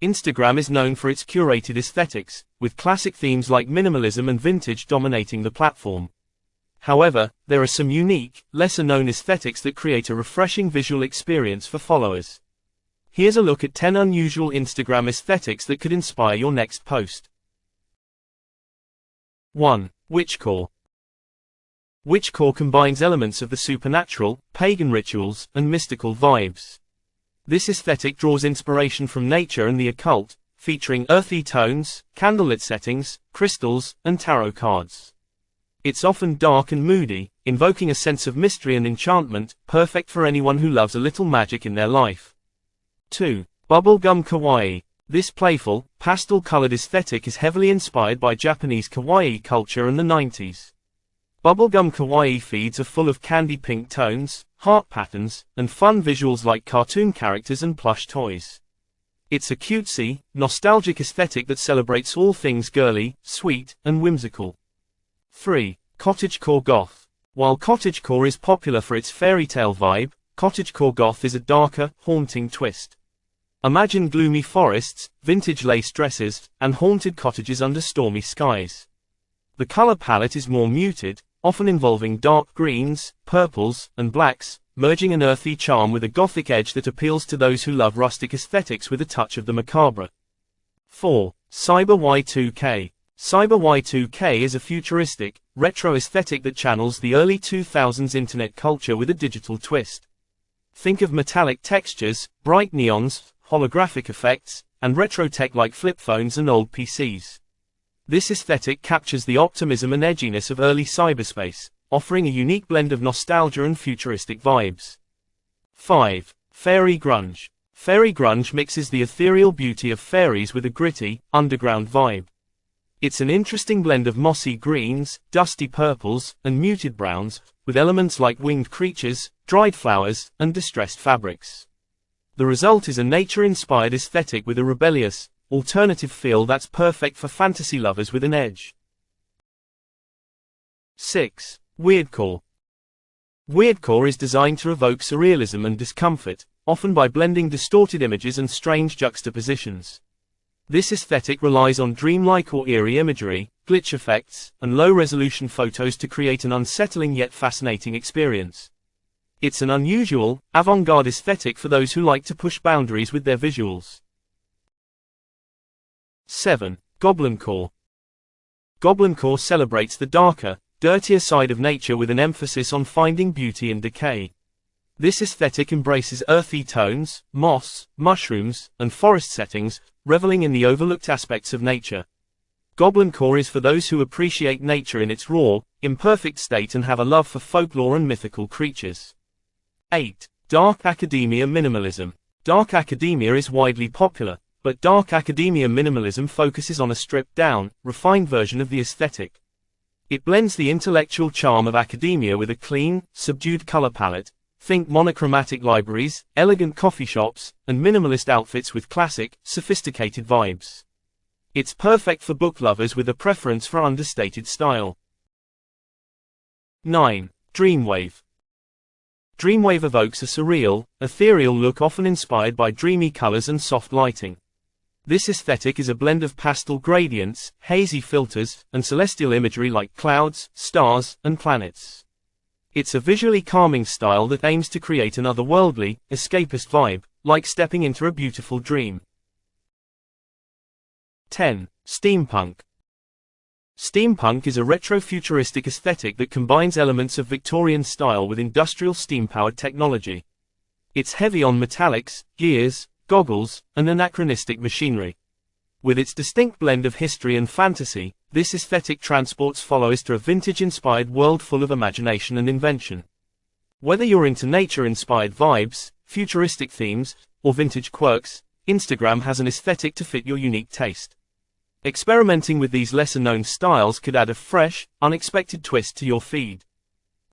Instagram is known for its curated aesthetics, with classic themes like minimalism and vintage dominating the platform. However, there are some unique, lesser-known aesthetics that create a refreshing visual experience for followers. Here's a look at 10 unusual Instagram aesthetics that could inspire your next post. 1. Witchcore. Witchcore combines elements of the supernatural, pagan rituals, and mystical vibes. This aesthetic draws inspiration from nature and the occult, featuring earthy tones, candlelit settings, crystals, and tarot cards. It's often dark and moody, invoking a sense of mystery and enchantment, perfect for anyone who loves a little magic in their life. 2. Bubblegum kawaii. This playful, pastel-colored aesthetic is heavily inspired by Japanese kawaii culture in the 90s. Bubblegum kawaii feeds are full of candy pink tones, heart patterns, and fun visuals like cartoon characters and plush toys. It's a cutesy, nostalgic aesthetic that celebrates all things girly, sweet, and whimsical. 3. Cottagecore goth. While cottagecore is popular for its fairy tale vibe, cottagecore goth is a darker, haunting twist. Imagine gloomy forests, vintage lace dresses, and haunted cottages under stormy skies. The color palette is more muted, often involving dark greens, purples, and blacks, merging an earthy charm with a gothic edge that appeals to those who love rustic aesthetics with a touch of the macabre. 4. Cyber Y2K. Cyber Y2K is a futuristic, retro aesthetic that channels the early 2000s internet culture with a digital twist. Think of metallic textures, bright neons, holographic effects, and retro tech like flip phones and old PCs. This aesthetic captures the optimism and edginess of early cyberspace, offering a unique blend of nostalgia and futuristic vibes. 5. Fairy grunge. Fairy grunge mixes the ethereal beauty of fairies with a gritty, underground vibe. It's an interesting blend of mossy greens, dusty purples, and muted browns, with elements like winged creatures, dried flowers, and distressed fabrics. The result is a nature-inspired aesthetic with a rebellious, alternative feel that's perfect for fantasy lovers with an edge. 6. Weirdcore. Weirdcore is designed to evoke surrealism and discomfort, often by blending distorted images and strange juxtapositions. This aesthetic relies on dreamlike or eerie imagery, glitch effects, and low-resolution photos to create an unsettling yet fascinating experience. It's an unusual, avant-garde aesthetic for those who like to push boundaries with their visuals. 7. Goblincore. Goblincore celebrates the darker, dirtier side of nature with an emphasis on finding beauty in decay. This aesthetic embraces earthy tones, moss, mushrooms, and forest settings, reveling in the overlooked aspects of nature. Goblincore is for those who appreciate nature in its raw, imperfect state and have a love for folklore and mythical creatures. 8. Dark academia minimalism. Dark academia is widely popular, but dark academia minimalism focuses on a stripped-down, refined version of the aesthetic. It blends the intellectual charm of academia with a clean, subdued color palette. Think monochromatic libraries, elegant coffee shops, and minimalist outfits with classic, sophisticated vibes. It's perfect for book lovers with a preference for understated style. 9. Dreamwave. Dreamwave evokes a surreal, ethereal look often inspired by dreamy colors and soft lighting. This aesthetic is a blend of pastel gradients, hazy filters, and celestial imagery like clouds, stars, and planets. It's a visually calming style that aims to create an otherworldly, escapist vibe, like stepping into a beautiful dream. 10. Steampunk. Steampunk is a retro-futuristic aesthetic that combines elements of Victorian style with industrial steam-powered technology. It's heavy on metallics, gears, goggles, and anachronistic machinery. With its distinct blend of history and fantasy, this aesthetic transports followers to a vintage-inspired world full of imagination and invention. Whether you're into nature-inspired vibes, futuristic themes, or vintage quirks, Instagram has an aesthetic to fit your unique taste. Experimenting with these lesser-known styles could add a fresh, unexpected twist to your feed.